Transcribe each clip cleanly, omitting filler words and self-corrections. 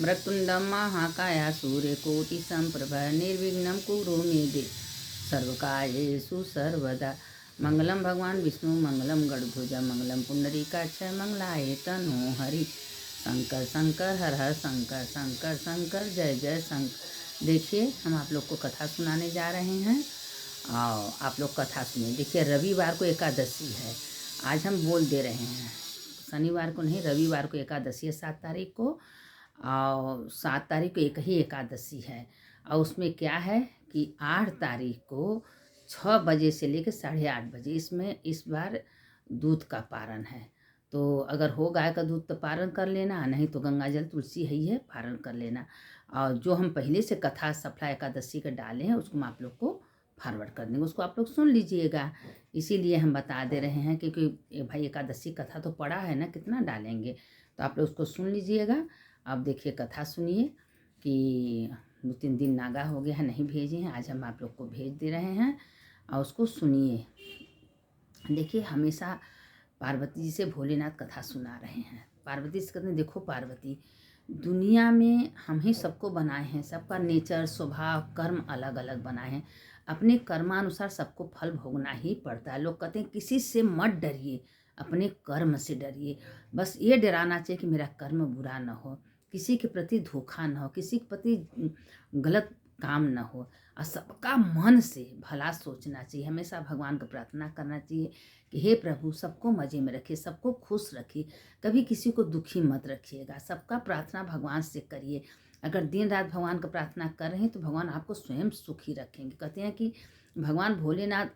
मृत्युंडम महाकाया सूर्यकोटिसम्प्रभ निर्विघ्नं कुरु मे देव सर्वकार्येषु सर्वदा। मंगलम भगवान विष्णु मंगलम गणभुज मंगलम पुंडरीकाक्ष मंगलाय तनो हरि। शंकर शंकर हर हर शंकर शंकर शंकर जय जय शंकर। देखिए हम आप लोग को कथा सुनाने जा रहे हैं और आप लोग कथा सुनिए। देखिए रविवार को एकादशी है, आज हम बोल दे रहे हैं। शनिवार को नहीं, रविवार को एकादशी है 7 तारीख को, और 7 तारीख को एक ही एकादशी है। और उसमें क्या है कि 8 तारीख को 6 बजे से लेकर 8:30 बजे इसमें इस बार दूध का पारण है। तो अगर हो गाय का दूध तो पारण कर लेना, नहीं तो गंगा जल तुलसी है पारण कर लेना। और जो हम पहले से कथा सफला एकादशी का डाले हैं उसको हम आप लोग को फॉरवर्ड कर देंगे, उसको आप लोग सुन लीजिएगा। इसीलिए हम बता दे रहे हैं क्योंकि भाई एकादशी कथा तो पढ़ा है ना, कितना डालेंगे, तो आप लोग उसको सुन लीजिएगा। अब देखिए कथा सुनिए कि 2-3 दिन नागा हो गया है नहीं भेजे हैं, आज हम आप लोग को भेज दे रहे हैं और उसको सुनिए। देखिए हमेशा पार्वती जी से भोलेनाथ कथा सुना रहे हैं। पार्वती से कहते हैं देखो पार्वती, दुनिया में हम ही सबको बनाए हैं, सबका नेचर स्वभाव कर्म अलग अलग बनाए हैं, अपने कर्मानुसार सबको फल भोगना ही पड़ता है। लोग कहते हैं किसी से मत डरिए, अपने कर्म से डरिए। बस ये डराना चाहिए कि मेरा कर्म बुरा न हो, किसी के प्रति धोखा न हो, किसी के प्रति गलत काम न हो, और सबका मन से भला सोचना चाहिए। हमेशा भगवान को प्रार्थना करना चाहिए कि हे प्रभु सबको मज़े में रखिए, सबको खुश रखिए, कभी किसी को दुखी मत रखिएगा। सबका प्रार्थना भगवान से करिए। अगर दिन रात भगवान का प्रार्थना कर रहे हैं तो भगवान आपको स्वयं सुखी रखेंगे। कहते हैं कि भगवान भोलेनाथ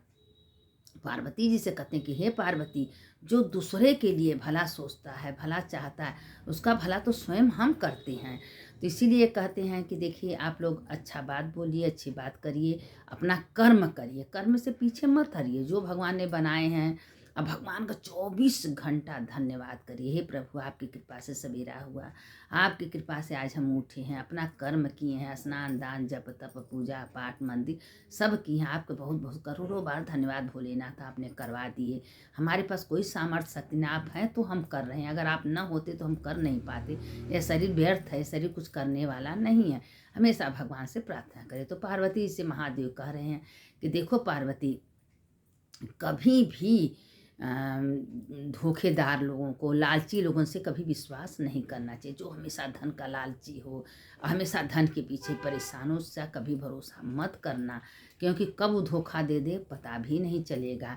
पार्वती जी से कहते हैं कि हे पार्वती, जो दूसरे के लिए भला सोचता है, भला चाहता है, उसका भला तो स्वयं हम करते हैं। तो इसीलिए कहते हैं कि देखिए आप लोग अच्छा बात बोलिए, अच्छी बात करिए, अपना कर्म करिए, कर्म से पीछे मत हटिए। जो भगवान ने बनाए हैं, अब भगवान का 24 घंटा धन्यवाद करिए। हे प्रभु आपकी कृपा से सवेरा हुआ, आपकी कृपा से आज हम उठे हैं, अपना कर्म किए हैं, स्नान दान जप तप पूजा पाठ मंदिर सब किए हैं। आपके बहुत बहुत करोड़ों बार धन्यवाद भोलेनाथ, आपने करवा दिए। हमारे पास कोई सामर्थ्य शक्ति ना, आप हैं तो हम कर रहे हैं, अगर आप न होते तो हम कर नहीं पाते। यह शरीर व्यर्थ है, शरीर कुछ करने वाला नहीं है। हमेशा भगवान से प्रार्थना करें। तो पार्वती से महादेव कह रहे हैं कि देखो पार्वती, कभी भी धोखेदार लोगों को, लालची लोगों से कभी विश्वास नहीं करना चाहिए। जो हमेशा धन का लालची हो, हमेशा धन के पीछे परेशान हो, उससे कभी भरोसा मत करना, क्योंकि कब वो धोखा दे दे पता भी नहीं चलेगा।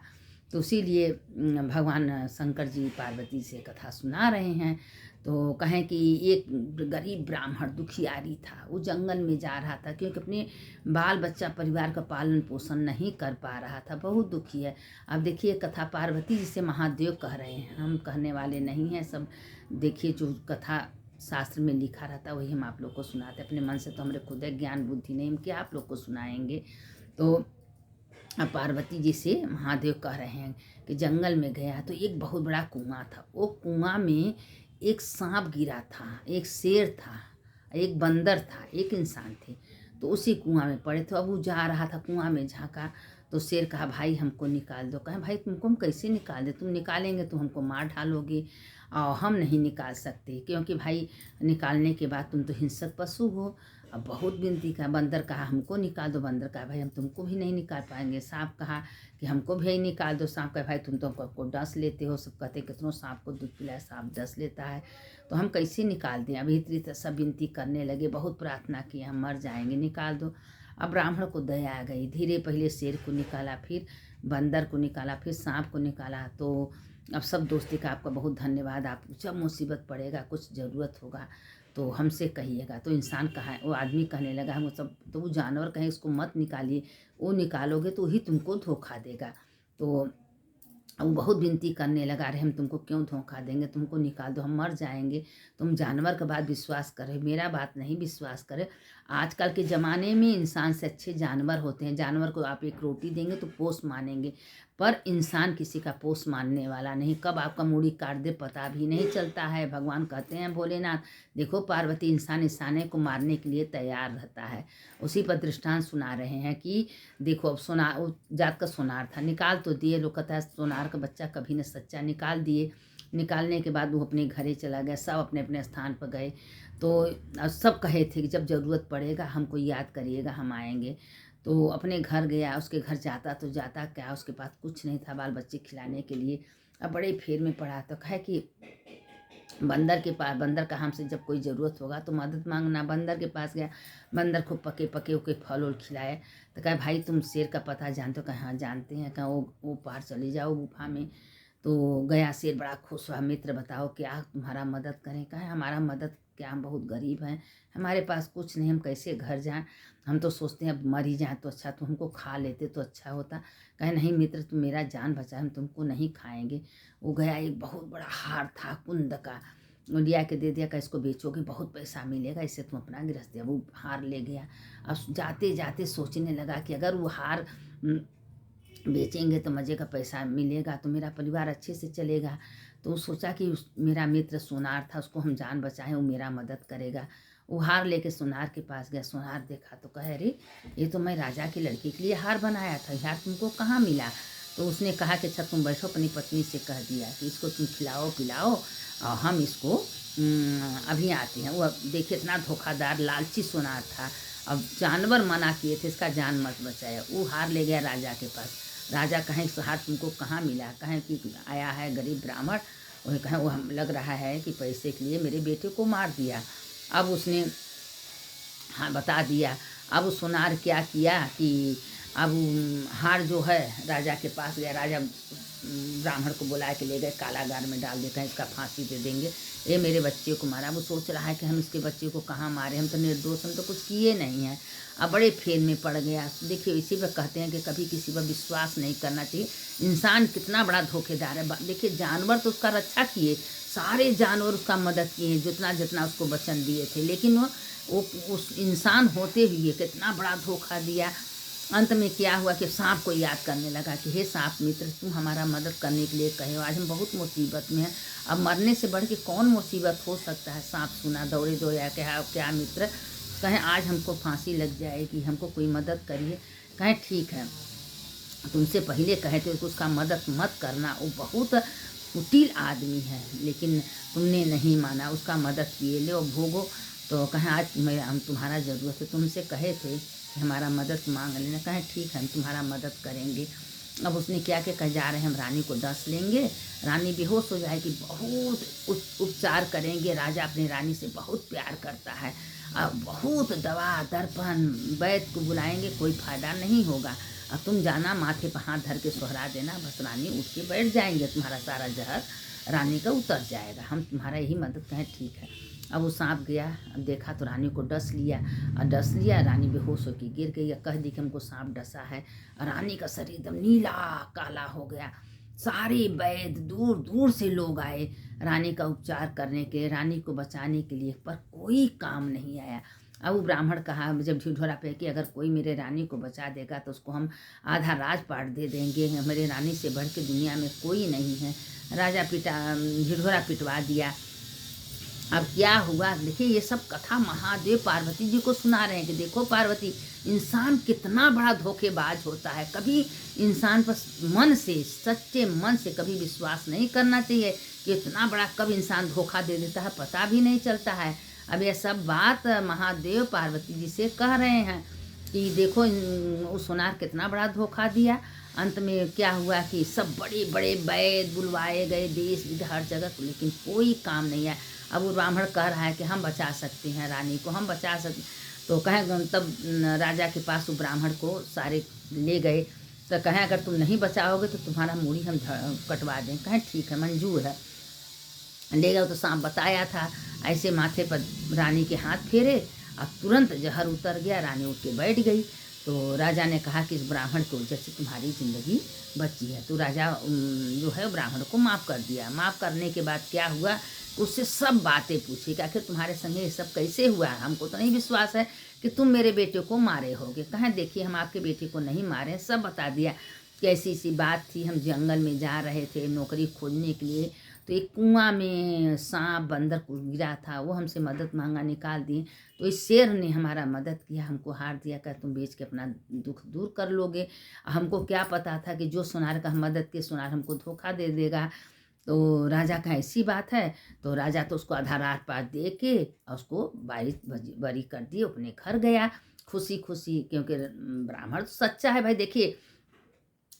तो इसीलिए भगवान शंकर जी पार्वती से कथा सुना रहे हैं। तो कहें कि एक गरीब ब्राह्मण दुखियारी था, वो जंगल में जा रहा था क्योंकि अपने बाल बच्चा परिवार का पालन पोषण नहीं कर पा रहा था, बहुत दुखी है। अब देखिए कथा पार्वती जी से महादेव कह रहे हैं, हम कहने वाले नहीं हैं। सब देखिए जो कथा शास्त्र में लिखा रहता है वही हम आप लोग को सुनाते। अपने मन से तो हमारे खुद ज्ञान बुद्धि नहीं, हम क्या आप लोग को सुनाएंगे। तो अब पार्वती जी से महादेव कह रहे हैं कि जंगल में गया तो एक बहुत बड़ा कुआं था। वो कुआं में एक सांप गिरा था, एक शेर था, एक बंदर था, एक इंसान थे। तो उसी कुआं में पड़े थे। अब वो जा रहा था, कुआं में झांका तो शेर कहा भाई हमको निकाल दो। कहे भाई तुमको हम कैसे निकाल दे, तुम निकालेंगे तो हमको मार डालोगे और हम नहीं निकाल सकते, क्योंकि भाई निकालने के बाद तुम तो हिंसक पशु हो। अब बहुत विनती का, बंदर कहा हमको निकाल दो, बंदर कहा भाई हम तुमको भी नहीं निकाल पाएंगे। सांप कहा कि हमको भी निकाल दो, सांप कहा भाई तुम तो हमको डस लेते हो। सब कहते कितनों सांप को दूध पिलाए, सांप डस लेता है, तो हम कैसे निकाल दें। अभी इतनी सब विनती करने लगे, बहुत प्रार्थना की हम मर जाएंगे, निकाल दो। अब ब्राह्मण को दया आ गई, धीरे पहले शेर को निकाला, फिर बंदर को निकाला, फिर सांप को निकाला। तो अब सब दोस्ती का आपका बहुत धन्यवाद, आप जब मुसीबत पड़ेगा कुछ ज़रूरत होगा तो हमसे कहिएगा। तो इंसान कहा, वो आदमी कहने लगा हम सब, तो वो जानवर कहे इसको मत निकालिए, वो निकालोगे तो वही तुमको धोखा देगा। तो वो बहुत विनती करने लगा, अरे हम तुमको क्यों धोखा देंगे, तुमको निकाल दो, हम मर जाएंगे। तुम जानवर का बात विश्वास करे, मेरा बात नहीं विश्वास करे। आजकल के ज़माने में इंसान से अच्छे जानवर होते हैं। जानवर को आप एक रोटी देंगे तो पोस मानेंगे, पर इंसान किसी का पोस मानने वाला नहीं। कब आपका मूड़ी काट दे पता भी नहीं चलता है। भगवान कहते हैं भोलेनाथ देखो पार्वती, इंसान इंसाने को मारने के लिए तैयार रहता है। उसी पर दृष्टांत सुना रहे हैं कि देखो अब सोनार, जात का सोनार था, निकाल तो दिए। लोग कहता है सोनार का बच्चा कभी न सच्चा, निकाल दिए। निकालने के बाद वो अपने घरे चला गया। सब अपने अपने स्थान पर गए। तो सब कहे थे कि जब ज़रूरत पड़ेगा हमको याद करिएगा, हम आएंगे। तो अपने घर गया। उसके घर जाता तो जाता क्या, उसके पास कुछ नहीं था बाल बच्चे खिलाने के लिए। अब बड़े फेर में पड़ा। तो कहे कि बंदर के पास, बंदर का हमसे जब कोई ज़रूरत होगा तो मदद मांगना। बंदर के पास गया। बंदर खूब पके पके ओके फल उल खिलाए। तो कहे भाई तुम शेर का पता जानते हो? कहे हाँ जानते हैं। कहा वो पार चले जाओ गुफा में। तो गया शेर, बड़ा खुश हुआ। मित्र बताओ क्या तुम्हारा मदद करें? कहे हमारा मदद क्या, हम बहुत गरीब हैं, हमारे पास कुछ नहीं, हम कैसे घर जाएं? हम तो सोचते हैं अब मर ही जाए तो अच्छा, तो हमको खा लेते तो अच्छा होता। कहे नहीं मित्र, तुम मेरा जान बचाए, हम तुमको नहीं खाएंगे। वो गया, एक बहुत बड़ा हार था कुंद का, वो लिया के दे दिया। का इसको बेचोगे बहुत पैसा मिलेगा, इससे तुम अपना गृहस्थी। वो हार ले गया। अब जाते जाते सोचने लगा कि अगर वो हार बेचेंगे तो मज़े का पैसा मिलेगा तो मेरा परिवार अच्छे से चलेगा। तो वो सोचा कि मेरा मित्र सोनार था, उसको हम जान बचाएं, वो मेरा मदद करेगा। वो हार लेके सोनार के पास गया। सोनार देखा तो कहे अरे ये तो मैं राजा की लड़की के लिए हार बनाया था, यार तुमको कहाँ मिला? तो उसने कहा कि अच्छा तुम बैठो, अपनी पत्नी से कह दिया कि इसको तुम खिलाओ पिलाओ और हम इसको अभी आते हैं। वो अब देखिए इतना धोखादार लालची सोनार था। अब जानवर मना किए थे इसका जान मत बचाया। वो हार ले गया राजा के पास। राजा कहें इस हार तुमको कहाँ मिला? कहें कि आया है गरीब ब्राह्मण, वही कहें वो हम लग रहा है कि पैसे के लिए मेरे बेटे को मार दिया। अब उसने हाँ बता दिया। अब उस सोनार क्या किया कि अब हार जो है राजा के पास गया। राजा ब्राह्मण को बुला के ले गए, कारागार में डाल देते हैं, इसका फांसी दे देंगे, ये मेरे बच्चे को मारा। वो सोच रहा है कि हम इसके बच्चे को कहाँ मारे, हम तो निर्दोष, हम तो कुछ किए नहीं हैं। अब बड़े फेर में पड़ गया। देखिए इसी पर कहते हैं कि कभी किसी पर विश्वास नहीं करना चाहिए। इंसान कितना बड़ा धोखेदार है। देखिए जानवर तो उसका रक्षा किए, सारे जानवर उसका मदद किए, जितना जितना उसको वचन दिए थे, लेकिन वो उस इंसान होते हुए कितना बड़ा धोखा दिया। अंत में क्या हुआ कि सांप को याद करने लगा कि हे सांप मित्र, तुम हमारा मदद करने के लिए कहे हो, आज हम बहुत मुसीबत में हैं, अब मरने से बढ़ के कौन मुसीबत हो सकता है? सांप सुना, दौड़े दौड़े आके क्या मित्र? कहें आज हमको फांसी लग जाएगी, हमको कोई मदद करिए। कहें ठीक है, तुमसे पहले कहे थे उसका मदद मत करना, वो बहुत कुटिल आदमी है, लेकिन तुमने नहीं माना, उसका मदद किए ले और भोगो। तो कहें आज हम तुम्हारा ज़रूरत है, तुमसे कहे थे कि हमारा मदद मांग लेना। कहें ठीक है हम तुम्हारा मदद करेंगे। अब उसने क्या क्या कह जा रहे हैं हम रानी को डस लेंगे, रानी बेहोश हो जाएगी, बहुत उपचार करेंगे। राजा अपनी रानी से बहुत प्यार करता है। अब बहुत दवा दर्पण वैद्य को बुलाएंगे, कोई फायदा नहीं होगा। अब तुम जाना माथे पर हाथ धर के सोहरा देना, बस रानी उठ के बैठ जाएंगे, तुम्हारा सारा जहर रानी का उतर जाएगा, हम तुम्हारा यही मदद। कहें ठीक है। अब वो सांप गया, अब देखा तो रानी को डस लिया, और डस लिया, रानी बेहोश होकर गिर गई। कह दी कि हमको सांप डसा है। रानी का शरीर एकदम नीला काला हो गया। सारे वैद्य दूर दूर से लोग आए रानी का उपचार करने के, रानी को बचाने के लिए, पर कोई काम नहीं आया। अब वो ब्राह्मण कहा जब ढिढोरा पे कि अगर कोई मेरे रानी को बचा देगा तो उसको हम आधा राजपाट दे देंगे, मेरे रानी से बढ़ के दुनिया में कोई नहीं है। राजा ढिढोरा पिटवा दिया। अब क्या हुआ देखिए, ये सब कथा महादेव पार्वती जी को सुना रहे हैं कि देखो पार्वती, इंसान कितना बड़ा धोखेबाज होता है। कभी इंसान पर मन से, सच्चे मन से कभी विश्वास नहीं करना चाहिए कि इतना बड़ा कब इंसान धोखा दे देता है, पता भी नहीं चलता है। अब ये सब बात महादेव पार्वती जी से कह रहे हैं कि देखो उस सोनार कितना बड़ा धोखा दिया। अंत में क्या हुआ कि सब बड़े बड़े वैद्य बुलवाए गए देश विदेश हर जगह, लेकिन कोई काम नहीं आया। अब वो ब्राह्मण कह रहा है कि हम बचा सकते हैं रानी को, हम बचा सकते। तो कहें तब राजा के पास वो ब्राह्मण को सारे ले गए। तो कहें अगर तुम नहीं बचाओगे तो तुम्हारा मूड़ी हम कटवा दें। कहें ठीक है मंजूर है। ले गए तो सांप बताया था, ऐसे माथे पर रानी के हाथ फेरे, अब तुरंत जहर उतर गया, रानी उठ के बैठ गई। तो राजा ने कहा कि इस ब्राह्मण की वजह से तुम्हारी ज़िंदगी बची है। तो राजा जो है ब्राह्मण को माफ़ कर दिया। माफ़ करने के बाद क्या हुआ, उससे सब बातें पूछी कि आखिर तुम्हारे संगे ये सब कैसे हुआ है, हमको तो नहीं विश्वास है कि तुम मेरे बेटे को मारे होगे। कहें देखिए हम आपके बेटे को नहीं मारे, सब बता दिया। कैसी सी बात थी, हम जंगल में जा रहे थे नौकरी खोजने के लिए, तो एक कुआं में सांप बंदर को गिरा था, वो हमसे मदद मांगा, निकाल दिए। तो इस शेर ने हमारा मदद किया, हमको हार दिया, क्या तुम बेच के अपना दुख दूर कर लोगे। हमको क्या पता था कि जो सोनार का हम मदद के सोनार हमको धोखा दे देगा। तो राजा का ऐसी बात है, तो राजा तो उसको आधा रात पात दे के और उसको बरी कर दिए, अपने घर गया खुशी खुशी, क्योंकि ब्राह्मण तो सच्चा है भाई। देखिए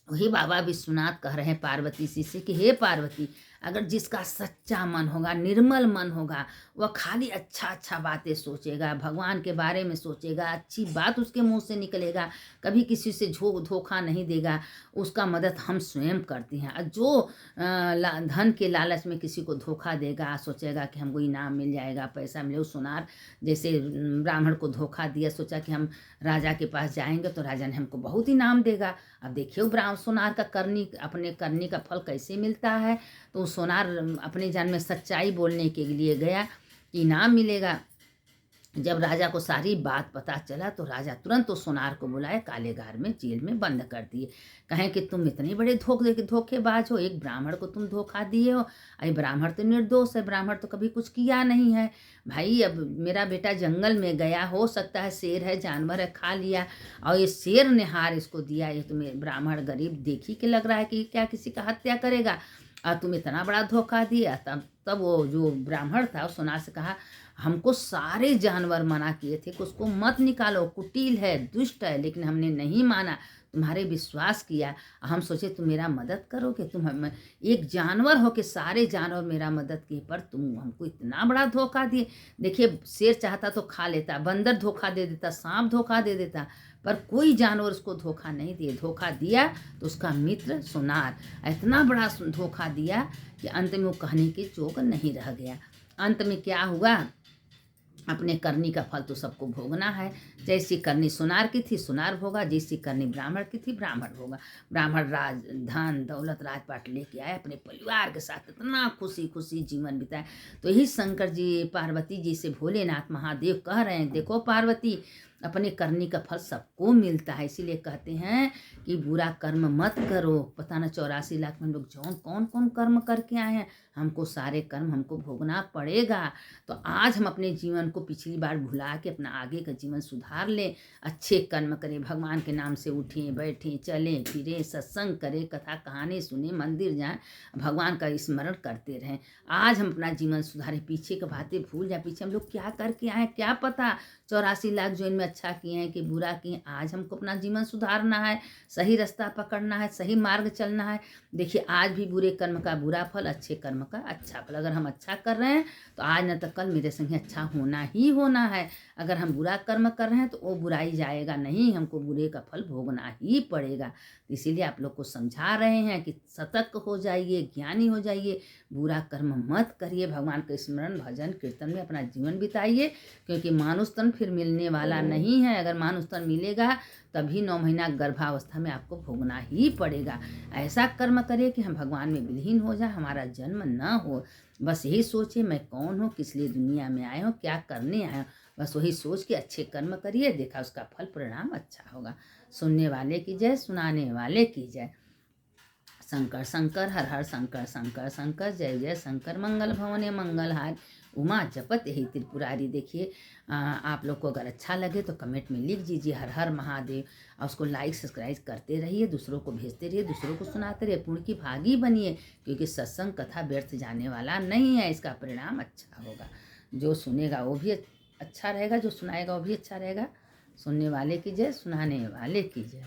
वही बाबा विश्वनाथ कह रहे हैं पार्वती जी से कि हे पार्वती, अगर जिसका सच्चा मन होगा, निर्मल मन होगा, वह खाली अच्छा अच्छा बातें सोचेगा, भगवान के बारे में सोचेगा, अच्छी बात उसके मुंह से निकलेगा, कभी किसी से धोखा नहीं देगा, उसका मदद हम स्वयं करती हैं। और जो धन के लालच में किसी को धोखा देगा, सोचेगा कि हमको इनाम मिल जाएगा, पैसा मिले, सोनार जैसे ब्राह्मण को धोखा दिया, सोचा कि हम राजा के पास जाएंगे तो राजा ने हमको बहुत इनाम देगा। अब देखिए सोनार का अपने करनी का फल कैसे मिलता है। तो सोनार अपने जान में सच्चाई बोलने के लिए गया कि इनाम मिलेगा। जब राजा को सारी बात पता चला तो राजा तुरंत तो सोनार को बुलाए, कालेगार में जेल में बंद कर दिए। कहें कि तुम इतने बड़े धोखेबाज हो, एक ब्राह्मण को तुम धोखा दिए हो। अरे ब्राह्मण तो निर्दोष है, ब्राह्मण तो कभी कुछ किया नहीं है भाई। अब मेरा बेटा जंगल में गया, हो सकता है शेर है, जानवर है, खा लिया, और ये शेर ने हार इसको दिया। ये तुम्हें ब्राह्मण गरीब देखी के लग रहा है कि क्या किसी का हत्या करेगा, और तुम इतना बड़ा धोखा दिया। तब वो जो ब्राह्मण था उस सोनार से कहा, हमको सारे जानवर मना किए थे कि उसको मत निकालो, कुटिल है, दुष्ट है, लेकिन हमने नहीं माना, तुम्हारे विश्वास किया। हम सोचे तुम मेरा मदद करोगे, तुम एक जानवर हो के सारे जानवर मेरा मदद किए, पर तुम हमको इतना बड़ा धोखा दिए। देखिए शेर चाहता तो खा लेता, बंदर धोखा दे देता, सांप धोखा दे देता, पर कोई जानवर उसको धोखा नहीं दिए। धोखा दिया तो उसका मित्र सोनार इतना बड़ा धोखा दिया कि अंत में वो कहने के जोग नहीं रह गया। अंत में क्या हुआ, अपने करनी का फल तो सबको भोगना है। जैसी करनी सोनार की थी सोनार भोगा, जैसी करनी ब्राह्मण की थी ब्राह्मण भोगा। ब्राह्मण राज धन दौलत राजपाट लेके आए, अपने परिवार के साथ इतना खुशी खुशी जीवन बिताए। तो यही शंकर जी पार्वती जी से भोलेनाथ महादेव कह रहे हैं, देखो पार्वती, अपने करनी का फल सबको मिलता है, इसीलिए कहते हैं कि बुरा कर्म मत करो। पता ना 84 लाख में लोग कौन कौन कर्म करके आए हैं, हमको सारे कर्म हमको भोगना पड़ेगा। तो आज हम अपने जीवन को पिछली बार भुला के अपना आगे का जीवन सुधार लें, अच्छे कर्म करें, भगवान के नाम से उठें बैठें चलें फिरें, सत्संग करें, कथा कहानी सुने, मंदिर जाएं, भगवान का स्मरण करते रहें। आज हम अपना जीवन सुधारें, पीछे की बातें भूल जाए, पीछे हम लोग क्या करके आए क्या पता। 84 लाख जो इनमें अच्छा किए हैं कि बुरा किए, आज हमको अपना जीवन सुधारना है, सही रास्ता पकड़ना है, सही मार्ग चलना है। देखिए आज भी बुरे कर्म का बुरा फल, अच्छे कर्म का अच्छा फल। अगर हम अच्छा कर रहे हैं तो आज न तो कल मेरे संग अच्छा होना ही होना है। अगर हम बुरा कर्म कर रहे हैं तो वो बुराई जाएगा नहीं, हमको बुरे का फल भोगना ही पड़ेगा। इसीलिए आप लोग को समझा रहे हैं कि सतर्क हो जाइए, ज्ञानी हो जाइए, बुरा कर्म मत करिए, भगवान का स्मरण भजन कीर्तन में अपना जीवन बिताइए, क्योंकि मानुष तन फिर मिलने वाला नहीं है। अगर मानुष तन मिलेगा तभी 9 महीना गर्भावस्था में आपको भोगना ही पड़ेगा। ऐसा कर्म करिए कि हम भगवान में विलीन हो जाए, हमारा जन्म न हो। बस यही सोचिए मैं कौन हूँ, किस लिए दुनिया में आए हो, क्या करने आए हो, बस वही सोच के अच्छे कर्म करिए, देखा उसका फल परिणाम अच्छा होगा। सुनने वाले की जय, सुनाने वाले की जय। शंकर शंकर हर हर शंकर शंकर शंकर, जय जय शंकर, मंगल भवने मंगलहारी, उमा जपत यही त्रिपुरारी। देखिए आप लोग को अगर अच्छा लगे तो कमेंट में लिख दीजिए हर हर महादेव, और उसको लाइक सब्सक्राइब करते रहिए, दूसरों को भेजते रहिए, दूसरों को सुनाते रहिए, पुण्य की भागी बनिए, क्योंकि सत्संग कथा व्यर्थ जाने वाला नहीं है, इसका परिणाम अच्छा होगा। जो सुनेगा वो भी अच्छा रहेगा, जो सुनाएगा वो भी अच्छा रहेगा। सुनने वाले की जय, सुनाने वाले की जय।